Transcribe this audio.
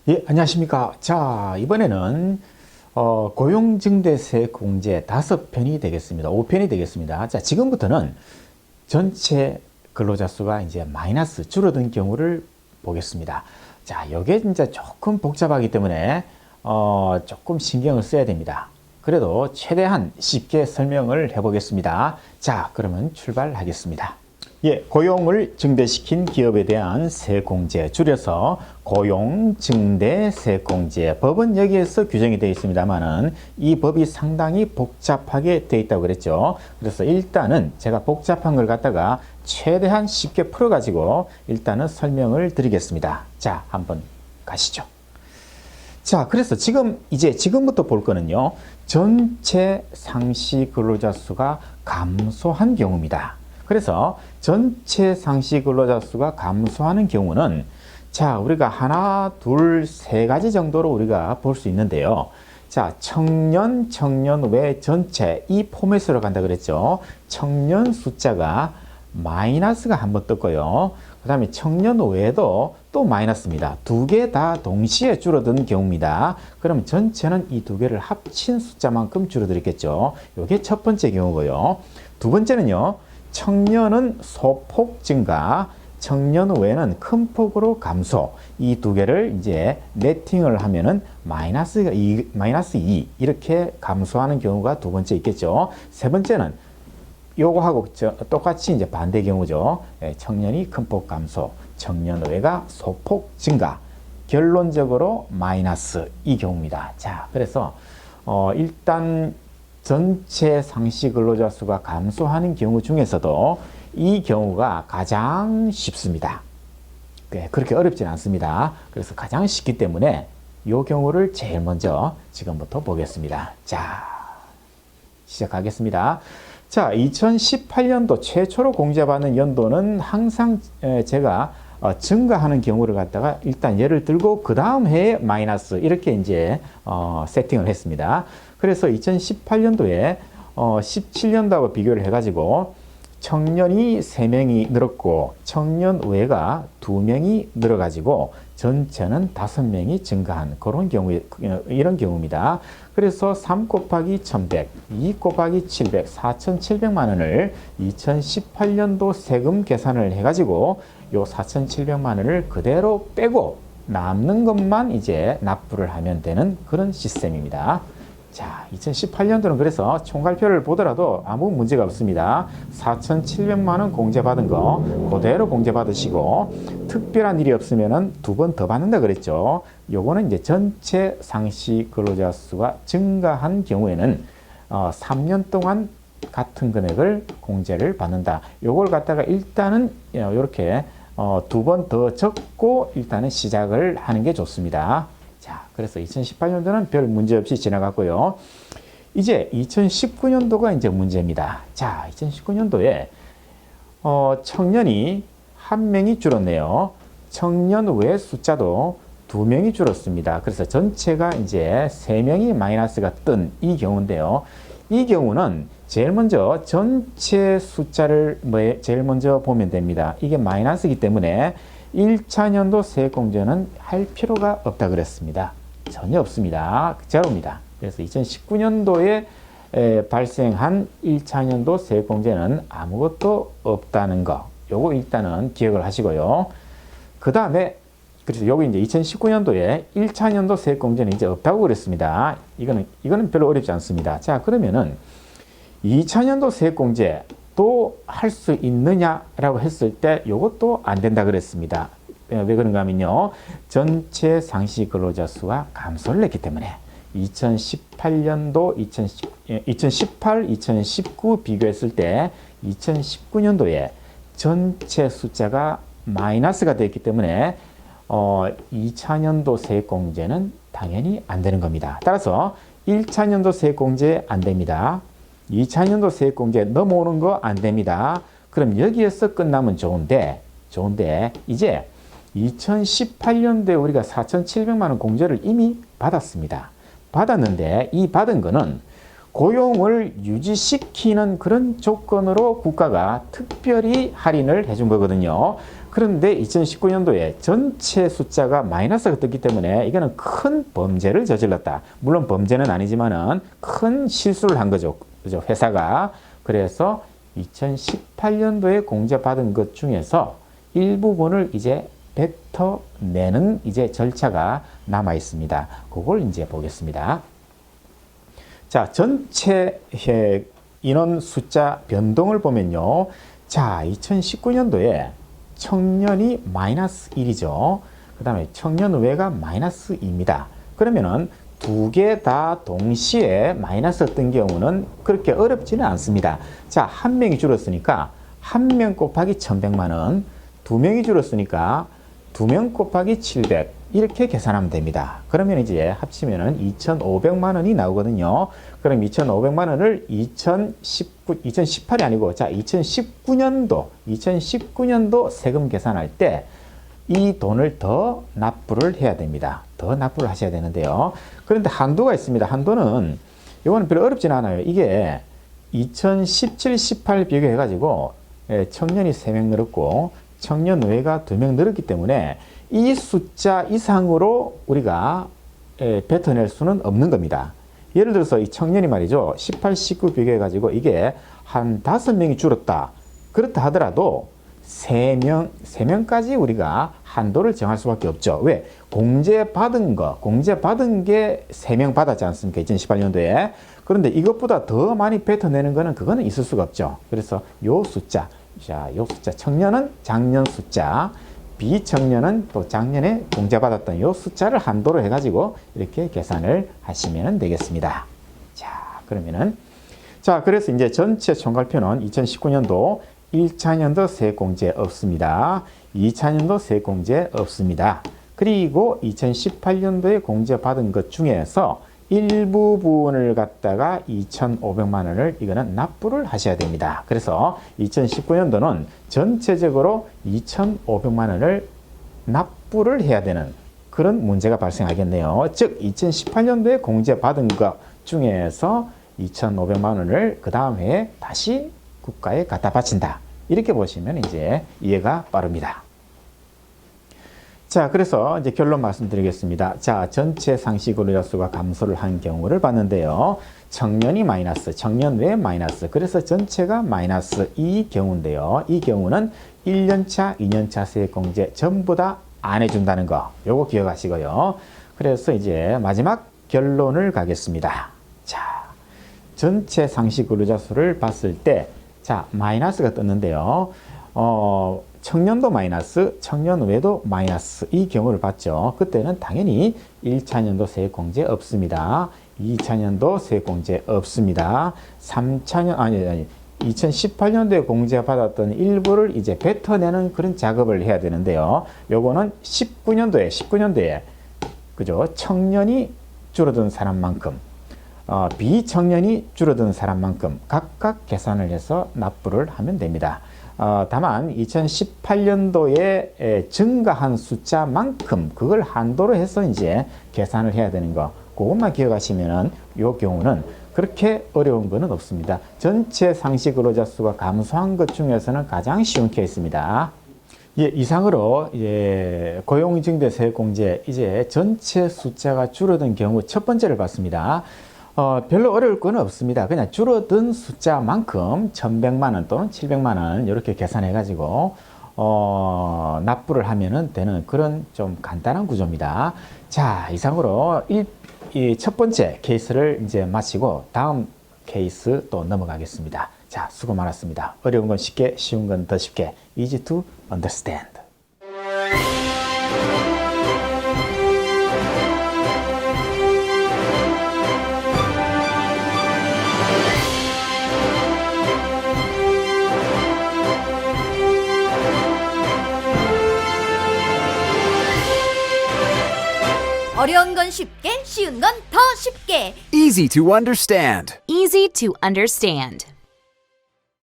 예, 안녕하십니까. 자, 이번에는 고용증대세 공제 5편이 되겠습니다. 5편이 되겠습니다. 자, 지금부터는 전체 근로자 수가 이제 마이너스 줄어든 경우를 보겠습니다. 자, 요게 진짜 조금 복잡하기 때문에 조금 신경을 써야 됩니다. 그래도 최대한 쉽게 설명을 해보겠습니다. 자, 그러면 출발하겠습니다. 예, 고용을 증대시킨 기업에 대한 세공제, 줄여서 고용증대세공제. 법은 여기에서 규정이 되어 있습니다만은 이 법이 상당히 복잡하게 되어 있다고 그랬죠. 그래서 일단은 제가 복잡한 걸 갖다가 최대한 쉽게 풀어가지고 일단은 설명을 드리겠습니다. 자, 한번 가시죠. 자, 그래서 지금부터 볼 거는요, 전체 상시 근로자 수가 감소한 경우입니다. 그래서 전체 상시 근로자 수가 감소하는 경우는 자, 우리가 하나, 둘, 세 가지 정도로 우리가 볼 수 있는데요. 자, 청년 외 전체 이 포맷으로 간다 그랬죠. 청년 숫자가 마이너스가 한번 떴고요. 그 다음에 청년 외에도 또 마이너스입니다. 두 개 다 동시에 줄어든 경우입니다. 그럼 전체는 이 두 개를 합친 숫자만큼 줄어들겠죠. 이게 첫 번째 경우고요. 두 번째는요. 청년은 소폭 증가, 청년 외에는 큰 폭으로 감소. 이 두 개를 이제 네팅을 하면은 마이너스 2 이렇게 감소하는 경우가 두 번째 있겠죠. 세 번째는 요거하고 똑같이 이제 반대 경우죠. 청년이 큰 폭 감소, 청년 외가 소폭 증가. 결론적으로 마이너스 이 경우입니다. 자, 그래서 일단 전체 상시 근로자 수가 감소하는 경우 중에서도 이 경우가 가장 쉽습니다. 그렇게 어렵진 않습니다. 그래서 가장 쉽기 때문에 이 경우를 제일 먼저 지금부터 보겠습니다. 자, 시작하겠습니다. 자, 2018년도 최초로 공제받는 연도는 항상 제가 증가하는 경우를 갖다가 일단 예를 들고 그 다음 해에 마이너스 이렇게 이제 세팅을 했습니다. 그래서 2018년도에 17년도하고 비교를 해가지고 청년이 3명이 늘었고 청년 외가 2명이 늘어가지고 전체는 5명이 증가한 그런 경우, 이런 경우입니다. 그래서 3 곱하기 1100, 2 곱하기 700, 4,700만 원을 2018년도 세금 계산을 해가지고 요 4,700만 원을 그대로 빼고 남는 것만 이제 납부를 하면 되는 그런 시스템입니다. 자, 2018년도는 그래서 총괄표를 보더라도 아무 문제가 없습니다. 4,700만 원 공제받은 거 그대로 공제받으시고 특별한 일이 없으면은 2번 더 받는다 그랬죠. 요거는 이제 전체 상시 근로자 수가 증가한 경우에는 3년 동안 같은 금액을 공제를 받는다. 요걸 갖다가 일단은 이렇게 2번 더 적고 일단은 시작을 하는 게 좋습니다. 자, 그래서 2018년도는 별 문제 없이 지나갔고요. 이제 2019년도가 이제 문제입니다. 자, 2019년도에 청년이 1명이 줄었네요. 청년 외 숫자도 2명이 줄었습니다. 그래서 전체가 이제 3명이 마이너스가 뜬 이 경우인데요. 이 경우는 제일 먼저 전체 숫자를 제일 먼저 보면 됩니다. 이게 마이너스이기 때문에 1차년도 세액공제는 할 필요가 없다 그랬습니다. 전혀 없습니다. 제로입니다. 그래서 2019년도에 발생한 1차년도 세액공제는 아무것도 없다는 거. 요거 일단은 기억을 하시고요. 그 다음에 그래서 여기 이제 2019년도에 1차년도 세액공제는 이제 없다고 그랬습니다. 이거는 별로 어렵지 않습니다. 자, 그러면은 2차년도 세액공제 또 할 수 있느냐라고 했을 때 이것도 안 된다 그랬습니다. 왜 그런가 하면요. 전체 상시 근로자 수가 감소를 했기 때문에 2018년도 2018, 2019 비교했을 때 2019년도에 전체 숫자가 마이너스가 됐기 때문에 2차년도 세액공제는 당연히 안 되는 겁니다. 따라서 1차년도 세액공제 안 됩니다. 2차년도 세액공제 넘어오는 거 안 됩니다. 그럼 여기에서 끝나면 좋은데 이제 2018년도에 우리가 4,700만 원 공제를 이미 받았습니다. 받았는데 이 받은 거는 고용을 유지시키는 그런 조건으로 국가가 특별히 할인을 해준 거거든요. 그런데 2019년도에 전체 숫자가 마이너스가 떴기 때문에 이거는 큰 범죄를 저질렀다. 물론 범죄는 아니지만은 큰 실수를 한 거죠. 그죠? 회사가. 그래서 2018년도에 공제받은 것 중에서 일부분을 이제 뱉어내는 이제 절차가 남아 있습니다. 그걸 이제 보겠습니다. 자, 전체 인원 숫자 변동을 보면요. 자, 2019년도에 청년이 마이너스 1이죠. 그 다음에 청년 외가 마이너스 2입니다. 그러면은 두 개 다 동시에 마이너스 뜬 경우는 그렇게 어렵지는 않습니다. 자, 한 명이 줄었으니까 한 명 곱하기 1100만 원, 두 명이 줄었으니까 두 명 곱하기 700 이렇게 계산하면 됩니다. 그러면 이제 합치면은 2,500만 원이 나오거든요. 그럼 2,500만 원을 2018이 아니고 자 2019년도 세금 계산할 때 이 돈을 더 납부를 해야 됩니다. 더 납부를 하셔야 되는데요. 그런데 한도가 있습니다. 한도는 이거는 별로 어렵지는 않아요. 이게 2017, 18 비교해 가지고 청년이 3명 늘었고 청년 외가 2명 늘었기 때문에 이 숫자 이상으로 우리가 뱉어낼 수는 없는 겁니다. 예를 들어서 이 청년이 말이죠. 18, 19 비교해 가지고 이게 한 5명이 줄었다. 그렇다 하더라도 3명까지 우리가 한도를 정할 수밖에 없죠. 왜? 공제받은 게 3명 받았지 않습니까? 2018년도에. 그런데 이것보다 더 많이 뱉어내는 거는 그거는 있을 수가 없죠. 그래서 요 숫자, 자, 요 숫자, 청년은 작년 숫자, 비청년은 또 작년에 공제받았던 요 숫자를 한도로 해가지고 이렇게 계산을 하시면 되겠습니다. 자, 그러면은, 자, 그래서 이제 전체 총괄표는 2019년도 1차년도 세액공제 없습니다. 2차년도 세액공제 없습니다. 그리고 2018년도에 공제받은 것 중에서 일부분을 갖다가 2,500만 원을 이거는 납부를 하셔야 됩니다. 그래서 2019년도는 전체적으로 2,500만 원을 납부를 해야 되는 그런 문제가 발생하겠네요. 즉 2018년도에 공제받은 것 중에서 2,500만 원을 그 다음 해에 다시 국가에 갖다 바친다. 이렇게 보시면 이제 이해가 빠릅니다. 자, 그래서 이제 결론 말씀드리겠습니다. 자, 전체 상시 근로자 수가 감소를 한 경우를 봤는데요. 청년이 마이너스, 청년 외 마이너스. 그래서 전체가 마이너스 이 경우인데요. 이 경우는 1년차, 2년차 세액공제 전부 다 안 해준다는 거. 요거 기억하시고요. 그래서 이제 마지막 결론을 가겠습니다. 자, 전체 상시 근로자 수를 봤을 때 자, 마이너스가 떴는데요. 청년도 마이너스, 청년 외도 마이너스 이 경우를 봤죠. 그때는 당연히 1차년도 세액공제 없습니다. 2차년도 세액공제 없습니다. 3차년, 아니, 2018년도에 공제받았던 일부를 이제 뱉어내는 그런 작업을 해야 되는데요. 요거는 19년도에, 그죠? 청년이 줄어든 사람만큼, 비청년이 줄어든 사람만큼 각각 계산을 해서 납부를 하면 됩니다. 다만 2018년도에 증가한 숫자만큼 그걸 한도로 해서 이제 계산을 해야 되는 거 그것만 기억하시면은 요 경우는 그렇게 어려운 거는 없습니다. 전체 상시 근로자 수가 감소한 것 중에서는 가장 쉬운 케이스입니다. 예, 이상으로 고용인증대 세액공제 이제 전체 숫자가 줄어든 경우 첫 번째를 봤습니다. 별로 어려울 건 없습니다. 그냥 줄어든 숫자만큼 1,100만 원 또는 700만 원 이렇게 계산해 가지고 납부를 하면은 되는 그런 좀 간단한 구조입니다. 자, 이상으로 이 첫 번째 케이스를 이제 마치고 다음 케이스 또 넘어가겠습니다. 자, 수고 많았습니다. 어려운 건 쉽게, 쉬운 건 더 쉽게. Easy to understand. 어려운 건 쉽게, 쉬운 건 더 쉽게. Easy to understand. Easy to understand.